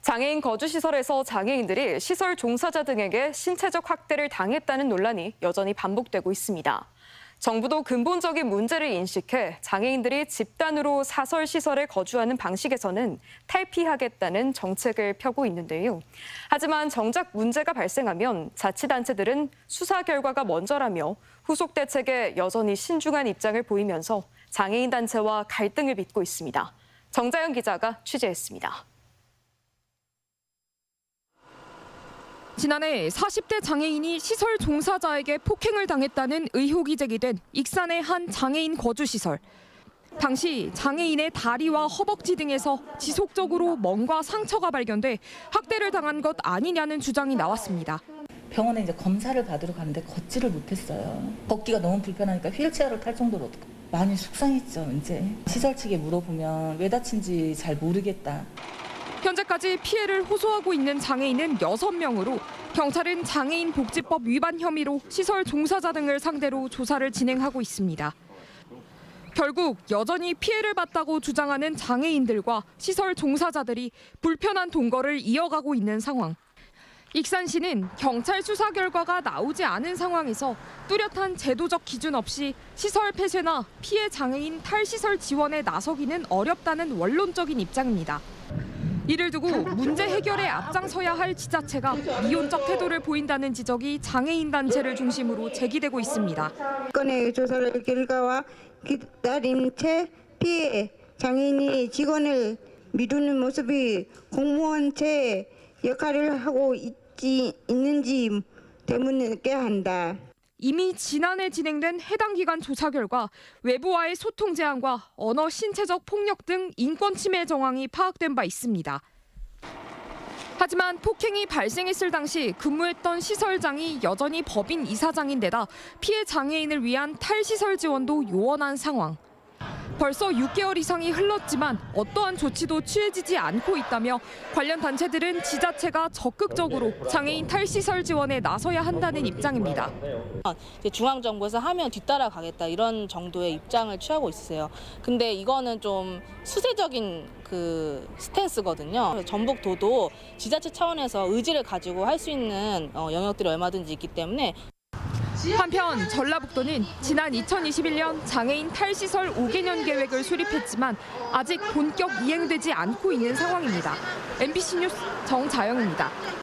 장애인 거주시설에서 장애인들이 시설 종사자 등에게 신체적 학대를 당했다는 논란이 여전히 반복되고 있습니다. 정부도 근본적인 문제를 인식해 장애인들이 집단으로 사설시설에 거주하는 방식에서는 탈피하겠다는 정책을 펴고 있는데요. 하지만 정작 문제가 발생하면 자치단체들은 수사 결과가 먼저라며 후속 대책에 여전히 신중한 입장을 보이면서 장애인 단체와 갈등을 빚고 있습니다. 정자연 기자가 취재했습니다. 지난해 40대 장애인이 시설 종사자에게 폭행을 당했다는 의혹이 제기된 익산의 한 장애인 거주시설. 당시 장애인의 다리와 허벅지 등에서 지속적으로 멍과 상처가 발견돼 학대를 당한 것 아니냐는 주장이 나왔습니다. 병원에 이제 검사를 받으러 갔는데 걷지를 못했어요. 걷기가 너무 불편하니까 휠체어를 탈 정도로 많이 속상했죠. 이제 시설 측에 물어보면 왜 다친지 잘 모르겠다. 현재까지 피해를 호소하고 있는 장애인은 6명으로 경찰은 장애인 복지법 위반 혐의로 시설 종사자 등을 상대로 조사를 진행하고 있습니다. 결국 여전히 피해를 봤다고 주장하는 장애인들과 시설 종사자들이 불편한 동거를 이어가고 있는 상황. 익산시는 경찰 수사 결과가 나오지 않은 상황에서 뚜렷한 제도적 기준 없이 시설 폐쇄나 피해 장애인 탈시설 지원에 나서기는 어렵다는 원론적인 입장입니다. 이를 두고 문제 해결에 앞장서야 할 지자체가 미온적 태도를 보인다는 지적이 장애인 단체를 중심으로 제기되고 있습니다. 건의 조사를 결과와 기다린 채 피해 장애인이 직원을 미루는 모습이 공무원 제 역할을 하고 있는지 되묻게 한다. 이미 지난해 진행된 해당 기관 조사 결과 외부와의 소통 제한과 언어 신체적 폭력 등 인권 침해 정황이 파악된 바 있습니다. 하지만 폭행이 발생했을 당시 근무했던 시설장이 여전히 법인 이사장인데다 피해 장애인을 위한 탈시설 지원도 요원한 상황. 벌써 6개월 이상이 흘렀지만 어떠한 조치도 취해지지 않고 있다며 관련 단체들은 지자체가 적극적으로 장애인 탈시설 지원에 나서야 한다는 입장입니다. 중앙정부에서 하면 뒤따라가겠다 이런 정도의 입장을 취하고 있어요. 근데 이거는 좀 수세적인 스탠스거든요. 전북도도 지자체 차원에서 의지를 가지고 할 수 있는 영역들이 얼마든지 있기 때문에 한편 전라북도는 지난 2021년 장애인 탈시설 5개년 계획을 수립했지만 아직 본격 이행되지 않고 있는 상황입니다. MBC 뉴스 정자영입니다.